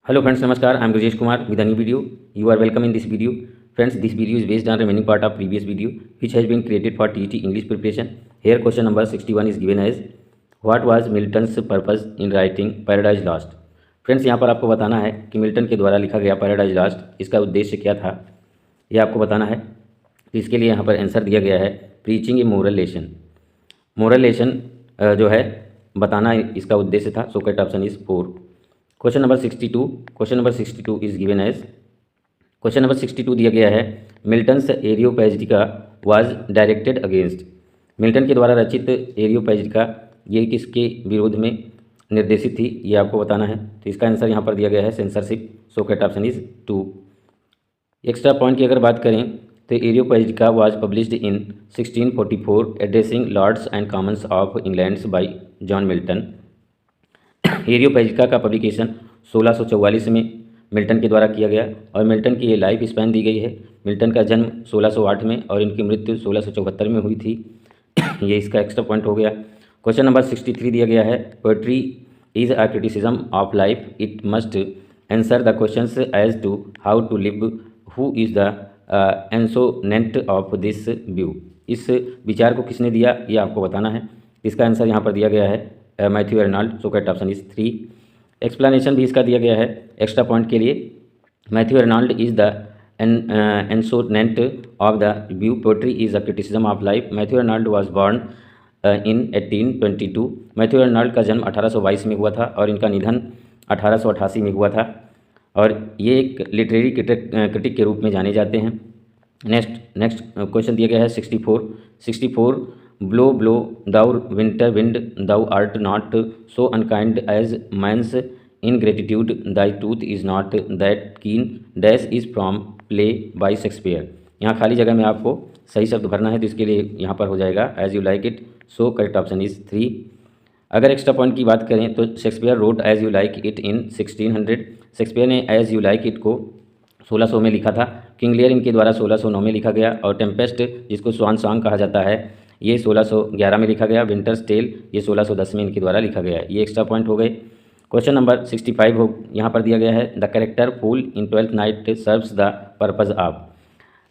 Hello friends, Namaskar. I am Rajesh Kumar with a new video. You are welcome in this video. Friends, this video is based on remaining part of previous video which has been created for TET English preparation. Here question number 61 is given as what was Milton's purpose in writing Paradise Lost? Friends यहाँ पर आपको बताना है कि Milton के द्वारा लिखा गया पैराडाइज लॉस्ट इसका उद्देश्य क्या था, ये आपको बताना है। तो इसके लिए यहाँ पर आंसर दिया गया है preaching a moral lesson. Moral lesson जो है बताना इसका उद्देश्य था। So correct option is 4। Question number 62 is given as question number 62 दिया गया है Milton's Areopagitica was directed against. Milton के द्वारा रचित एरियोपैजिटिका ये किसके विरोध में निर्देशित थी, ये आपको बताना है। तो इसका आंसर यहाँ पर दिया गया है censorship. So correct option is 2। Extra point की अगर बात करें तो Areopagitica was published in 1644 addressing Lords and Commons of England by John Milton. Areopagitica का पब्लिकेशन 1644 में मिल्टन के द्वारा किया गया और मिल्टन की ये लाइफ स्पैन दी गई है। मिल्टन का जन्म 1608 में और इनकी मृत्यु 1674 में हुई थी। ये इसका एक्स्ट्रा पॉइंट हो गया। क्वेश्चन नंबर 63 दिया गया है poetry is a criticism of life, it must answer the questions as to how to live, who is the exponent of this view. इस विचार को किसने दिया, ये आपको बताना है। इसका आंसर यहाँ पर दिया गया है Matthew Arnold. So correct option is 3। Explanation भी इसका दिया गया है एक्स्ट्रा पॉइंट के लिए। Matthew Arnold is the exponent of the view, poetry is a criticism of life. Matthew Arnold was born in 1822। Matthew Arnold का जन्म 1822 में हुआ था और इनका निधन 1888 में हुआ था और ये एक लिटरेरी क्रिटिक के रूप में जाने जाते हैं। नेक्स्ट क्वेश्चन दिया गया है 64 blow blow thou winter wind thou art not so unkind as man's ingratitude thy tooth is not that keen dash is from play by Shakespeare. यहाँ खाली जगह में आपको सही शब्द भरना है, तो इसके लिए यहाँ पर हो जाएगा as you like it. So correct option is 3। अगर एक्स्ट्रा पॉइंट की बात करें तो Shakespeare wrote as you like it in 1600। Shakespeare ने एज यू लाइक इट को 1600 में लिखा था। किंग लियर इनके द्वारा 1609 में लिखा गया और टेम्पेस्ट जिसको स्वान सॉन्ग कहा जाता है ये 1611 में लिखा गया। विंटर्स टेल ये 1610 में इनके द्वारा लिखा गया है। ये एक्स्ट्रा पॉइंट हो गए। क्वेश्चन नंबर 65 हो यहाँ पर दिया गया है the character fool in 12th night serves the purpose of.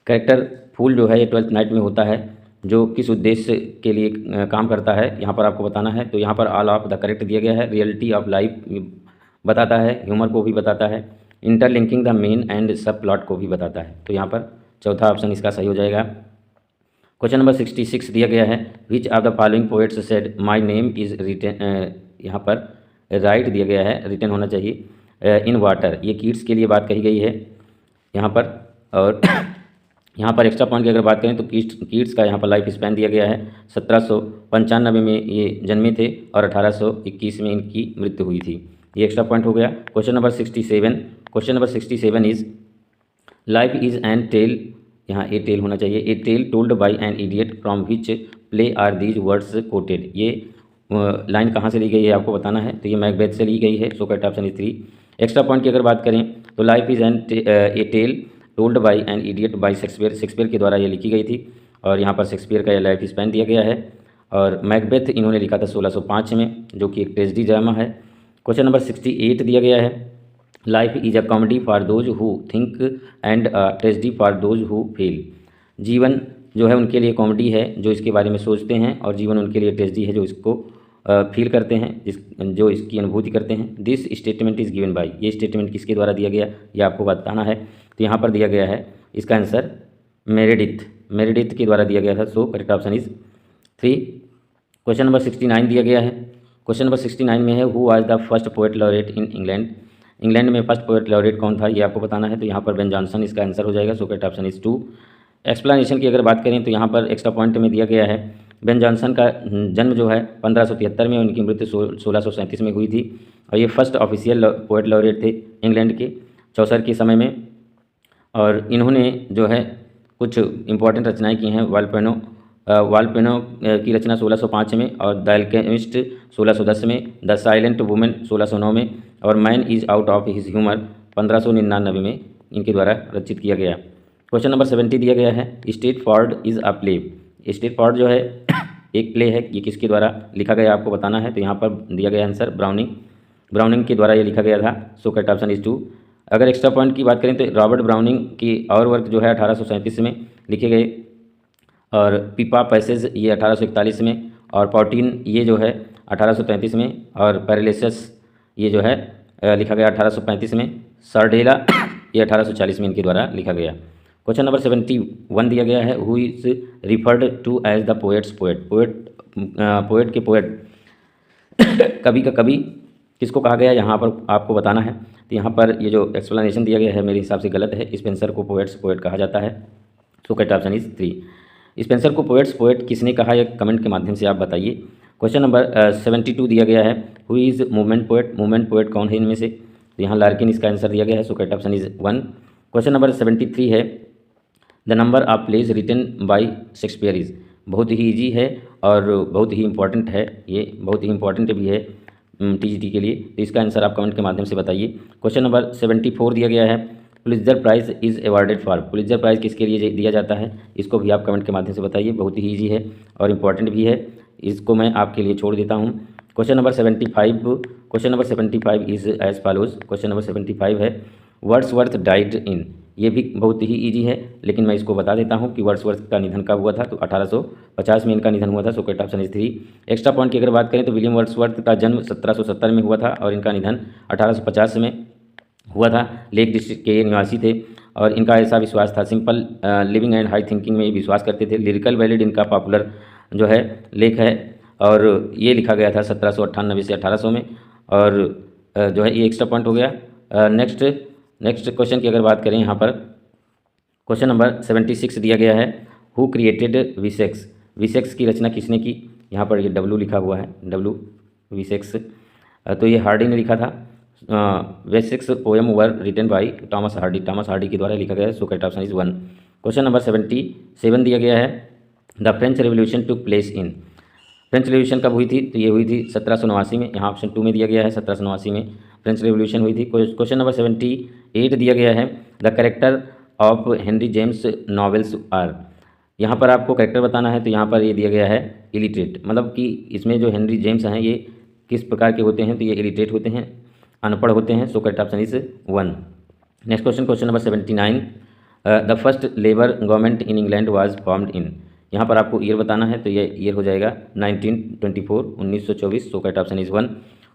Character fool जो है ये 12th नाइट में होता है, जो किस उद्देश्य के लिए काम करता है यहाँ पर आपको बताना है। तो यहाँ पर ऑल ऑफ द करेक्ट दिया गया है। रियलिटी ऑफ लाइफ बताता है, ह्यूमर को भी बताता है, इंटरलिंकिंग द मेन एंड सब प्लॉट को भी बताता है। तो यहाँ पर चौथा ऑप्शन इसका सही हो जाएगा। क्वेश्चन नंबर 66 दिया गया है which of the following poets said my name is written. यहाँ पर राइट दिया गया है, रिटन होना चाहिए इन वाटर। ये कीट्स के लिए बात कही गई है यहाँ पर। और यहाँ पर एक्स्ट्रा पॉइंट की अगर बात करें तो कीट्स का यहाँ पर लाइफ स्पैन दिया गया है 1795 में ये जन्मे थे और 1821 में इनकी मृत्यु हुई थी। ये एक्स्ट्रा पॉइंट हो गया। Question number 67 is life is an tale, यहाँ ए टेल होना चाहिए, a tale told by an idiot from which play are these words quoted. ये लाइन कहाँ से ली गई है आपको बताना है। तो ये मैकबेथ से ली गई है। So correct option is 3। Extra point की अगर बात करें तो life is an a tale told by an idiot by Shakespeare के द्वारा ये लिखी गई थी और यहाँ पर शेक्सपियर का ये लाइफ स्पैन दिया गया है। और मैकबेथ इन्होंने लिखा था 1605 में, जो कि एक ट्रेजेडी ड्रामा है। क्वेश्चन नंबर 68 दिया गया है life is a comedy for those who think and a tragedy for those who feel. जीवन जो है उनके लिए कॉमेडी है जो इसके बारे में सोचते हैं और जीवन उनके लिए ट्रेजेडी है जो इसको फील करते हैं, जो इसकी अनुभूति करते हैं। This statement is given by, ये स्टेटमेंट किसके द्वारा दिया गया ये आपको बताना है। तो यहाँ पर दिया गया है इसका आंसर मेरेडिथ के द्वारा दिया गया था। So correct option is 3। Question number 69 दिया गया है। क्वेश्चन नंबर 69 में है who was the first poet laureate in England. England में फर्स्ट पोएट लॉरेट कौन था ये आपको बताना है। तो यहाँ पर बेन जॉनसन इसका आंसर हो जाएगा। So correct option is 2। Explanation की अगर बात करें तो यहाँ पर एक्स्ट्रा पॉइंट में दिया गया है बेन जॉनसन का जन्म जो है 1573 में, उनकी मृत्यु 1637 में हुई थी और ये फर्स्ट ऑफिशियल पोएट लॉरेट थे इंग्लैंड के चौसर के समय में। और इन्होंने जो है कुछ इम्पॉर्टेंट रचनाएं की हैं। वाल्पेनो की रचना 1605 में और द अल्केमिस्ट 1610 में, द साइलेंट वुमेन 1609 में और man is out of his humour 1599 में इनके द्वारा रचित किया गया। क्वेश्चन नंबर 70 दिया गया है Strafford is a play. Strafford जो है एक प्ले है, ये किसके द्वारा लिखा गया आपको बताना है। तो यहाँ पर दिया गया आंसर ब्राउनिंग। ब्राउनिंग के द्वारा ये लिखा गया था। So correct option is 2। अगर एक्स्ट्रा पॉइंट की बात करें तो रॉबर्ट ब्राउनिंग की और वर्क जो है 1837 में लिखे गए, और पीपा पैसेज ये 1841 में, और पॉटीन ये जो है 1833 में, और पैरालिसिस ये जो है लिखा गया 1835 में। सार्डेला ये 1840 में इनके द्वारा लिखा गया। क्वेश्चन नंबर 71 दिया गया है, who is referred to as the poets poet. Poet के पोएट कवि का कवि किसको कहा गया, यहाँ पर आपको बताना है। तो यहाँ पर ये जो एक्सप्लेनेशन दिया गया है मेरे हिसाब से गलत है। स्पेंसर को पोएट्स पोएट कहा जाता है। So correct option is 3। Spencer को पोएट्स पोएट किसने कहा, यह कमेंट के माध्यम से आप बताइए। क्वेश्चन नंबर 72 दिया गया है, who is movement poet. Movement poet कौन है इनमें से, तो यहाँ लार्किन इसका आंसर दिया गया है। So correct option is 1। Question number 73 है, the number of plays written by Shakespeare is. बहुत ही ईजी है और बहुत ही इंपॉर्टेंट है, ये बहुत ही इंपॉर्टेंट भी है टीजीटी के लिए। तो इसका आंसर आप कमेंट के माध्यम से बताइए। क्वेश्चन नंबर 74 दिया गया है, Pulitzer prize is awarded for. Pulitzer prize किसके लिए दिया जाता है, इसको भी आप कमेंट के माध्यम से बताइए। बहुत ही ईजी है और इम्पॉर्टेंट भी है, इसको मैं आपके लिए छोड़ देता हूँ। Question number 75 is as follows. Question number 75 है, वर्ड्सवर्थ डाइड इन। ये भी बहुत ही ईजी है, लेकिन मैं इसको बता देता हूँ कि वर्ड्सवर्थ का निधन कब हुआ था, तो 1850 में इनका निधन हुआ था। So correct option is 3। Extra point की अगर बात करें तो विलियम वर्ड्सवर्थ का जन्म 1770 में हुआ था और इनका निधन 1850 में हुआ था। लेक डिस्ट्रिक्ट के निवासी थे और इनका ऐसा विश्वास था, simple living and high thinking में ये विश्वास करते थे। लिरिकल बैलेड इनका पॉपुलर जो है लेख है और ये लिखा गया था 1798 से 1800 में, और जो है ये एक्स्ट्रा पॉइंट हो गया। नेक्स्ट क्वेश्चन की अगर बात करें, यहाँ पर क्वेश्चन नंबर 76 दिया गया है, हु क्रिएटेड विसेक्स। विसेक्स की रचना किसने की, यहाँ पर ये डब्लू लिखा हुआ है, डब्लू विसेक्स, तो ये हार्डी ने लिखा था। Wessex poem were written by Thomas Hardy. Thomas Hardy के द्वारा लिखा गया है। So correct option is 1। Question number 77 दिया गया है, the French revolution took place in. French revolution कब हुई थी, तो ये हुई थी 1789 में। यहाँ ऑप्शन 2 में दिया गया है 1789 में फ्रेंच रेवोल्यूशन हुई थी। क्वेश्चन नंबर 78 दिया गया है, the character of Henry James novels are. यहाँ पर आपको कैरेक्टर बताना है, तो यहाँ पर ये दिया गया है इलिटरेट, मतलब कि इसमें जो हेनरी जेम्स हैं ये किस प्रकार के होते हैं, तो ये इलिटरेट होते हैं, अनपढ़ होते हैं। सो correct option is 1। Next question number 79, the first labour government in England was formed in. यहाँ पर आपको ईयर बताना है, तो ये ईयर हो जाएगा 1924। सो correct option is 1।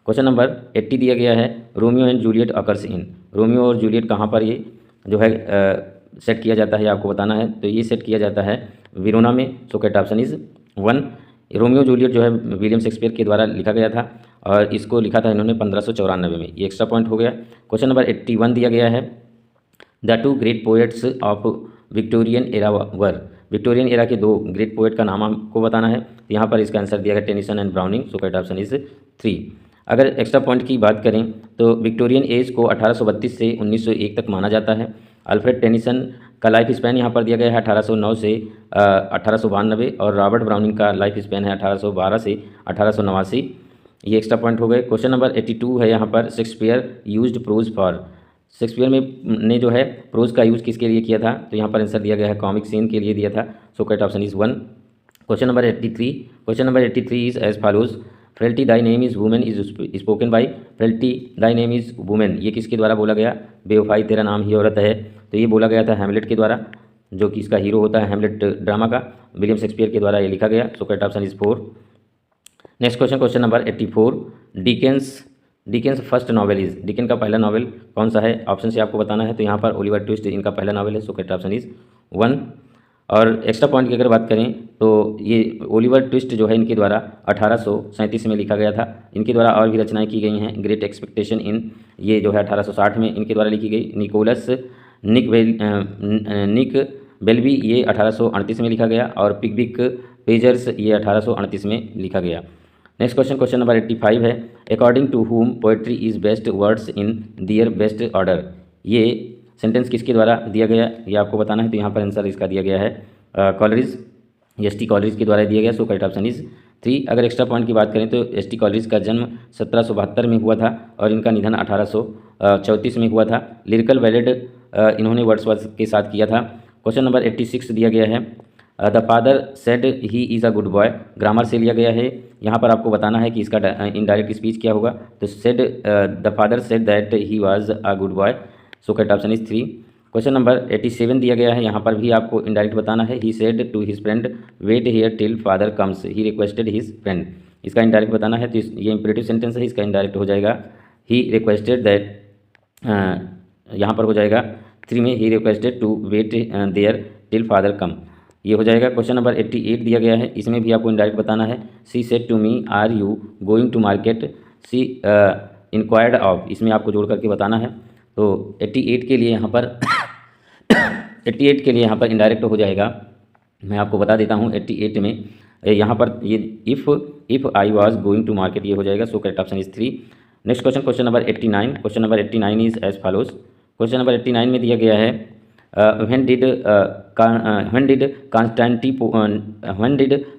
Question number 80 दिया गया है, Romeo and Juliet occurs in. Romeo और जूलियट कहाँ पर ये जो है सेट किया जाता है, आपको बताना है। तो ये सेट किया जाता है विरोना में। सो correct option is 1। Romeo Juliet जो है विलियम शेक्सपियर के द्वारा लिखा गया था और इसको लिखा था इन्होंने 1594 में। ये एक्स्ट्रा पॉइंट हो गया। क्वेश्चन नंबर 81 दिया गया है, the two great poets of Victorian era were. Victorian era के 2 ग्रेट पोएट का नाम आपको बताना है। तो यहाँ पर इसका आंसर दिया गया Tennyson and browning. So correct option is 3। अगर एक्स्ट्रा पॉइंट की बात करें तो विक्टोरियन एज को 1832 से 1901 तक माना जाता है। अल्फ्रेड टेनिसन का लाइफ स्पैन यहाँ पर दिया गया है 1809 से 1892, और रॉबर्ट ब्राउनिंग का लाइफ स्पैन है 1812 से 1889। ये एक्स्ट्रा पॉइंट हो गए। क्वेश्चन नंबर 82 है, यहाँ पर Shakespeare used prose for. Shakespeare ने जो है प्रोज का यूज़ किसके लिए किया था, तो यहाँ पर आंसर दिया गया है कॉमिक सीन के लिए दिया था। So correct option is 1। Question number 83 is as follows, frailty thy name is women is spoken by. Frailty thy name is women, ये किसके द्वारा बोला गया, बेवफाई तेरा नाम ही औरत है। तो ये बोला गया था हैमलेट के द्वारा, जो कि इसका हीरो होता है हैमलेट ड्रामा का, विलियम शेक्सपियर के द्वारा ये लिखा गया। So correct option is 4। Next question number 84, Dickens first novel is. Dickens का पहला नॉवेल कौन सा है, ऑप्शन से आपको बताना है। तो यहाँ पर ओलिवर ट्विस्ट इनका पहला नॉवेल है। So correct option is 1। और एक्स्ट्रा पॉइंट की अगर बात करें तो ये ओलिवर ट्विस्ट जो है इनके द्वारा 1837 में लिखा गया था। इनके द्वारा और भी रचनाएं की गई हैं। ग्रेट एक्सपेक्टेशन इन, ये जो है 1860 में इनके द्वारा लिखी गई। निकोलस निक बेलबी, ये 1838 में लिखा गया। और पिकविक पेजर्स, ये 1838 में लिखा गया। नेक्स्ट क्वेश्चन नंबर 85 है, according to whom poetry is best words in their best order. ये सेंटेंस किसके द्वारा दिया गया, ये आपको बताना है। तो यहाँ पर आंसर इसका दिया गया है कॉलरिज, एस.टी. कॉलरिज के द्वारा दिया गया। So correct option is 3। अगर एक्स्ट्रा पॉइंट की बात करें तो एस.टी. कॉलरिज का जन्म 1772 में हुआ था और इनका निधन 1834 में हुआ था। लिरिकल बैलेड इन्होंने वर्ड्सवर्थ के साथ किया था। क्वेश्चन नंबर 86 दिया गया है, the father said he is a good boy, grammar से लिया गया है। यहाँ पर आपको बताना है कि इसका इनडायरेक्ट स्पीच क्या होगा। तो said, the father said that he was a good boy, so correct option is 3। Question number 87 दिया गया है, यहाँ पर भी आपको इनडायरेक्ट बताना है। He said to his friend wait here till father comes, he requested his friend, इसका इनडायरेक्ट बताना है। तो ये इंपरेटिव सेंटेंस है, इसका इनडायरेक्ट हो जाएगा ही रिक्वेस्टेड दैट, यहाँ पर हो जाएगा 3 में, he requested to wait there till father come, ये हो जाएगा। क्वेश्चन नंबर 88 दिया गया है, इसमें भी आपको इनडायरेक्ट बताना है। She said to me are you going to market, she inquired of, इसमें आपको जोड़ करके बताना है। तो 88 के लिए यहाँ पर 88 के लिए यहाँ पर इनडायरेक्ट हो जाएगा, मैं आपको बता देता हूँ। 88 में यहाँ पर ये if I was going to market, ये हो जाएगा। So correct option is 3। Next question, question number 89। Question number 89 is as follows. Question number 89 में दिया गया है when did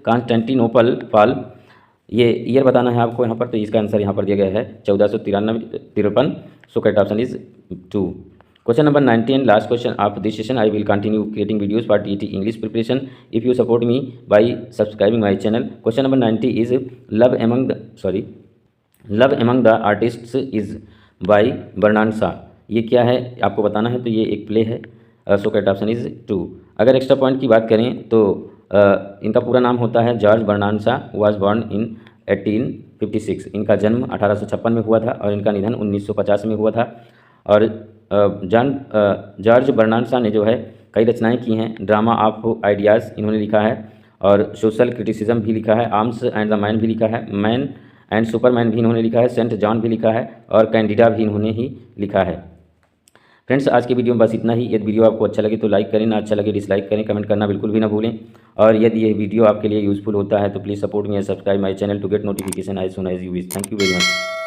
Constantinople fall, ये ईयर बताना है आपको यहाँ पर। तो इसका आंसर यहाँ पर दिया गया है 1453। So correct option is 2। Question number 90 and last question of this session, I will continue creating videos for TT English preparation if you support me by subscribing my channel. Question number 90 is love among the artists is by Bernard Shaw, ये क्या है आपको बताना है। तो ये एक play है। So correct option is 2। अगर एक्स्ट्रा पॉइंट की बात करें तो इनका पूरा नाम होता है George Bernard Shaw, was born in 1856। इनका जन्म 1856 में हुआ था और इनका निधन 1950 में हुआ था। और जॉर्ज बर्नार्ड शॉ ने जो है कई रचनाएं की हैं। ड्रामा ऑफ आइडियाज़ इन्होंने लिखा है और सोशल क्रिटिसिज्म भी लिखा है। आर्म्स एंड द मैन भी लिखा है। मैन एंड सुपरमैन भी इन्होंने लिखा है। सेंट जॉन भी लिखा है और कैंडिडा भी इन्होंने ही लिखा है। फ्रेंड्स, आज की वीडियो में बस इतना ही। यदि वीडियो आपको अच्छा लगे तो लाइक करें, ना अच्छा लगे डिसलाइक करें, कमेंट करना बिल्कुल भी ना भूलें। और यदि ये वीडियो आपके लिए यूजफुल होता है तो please support me and subscribe my channel to get notification as soon as you wish. Thank you very much.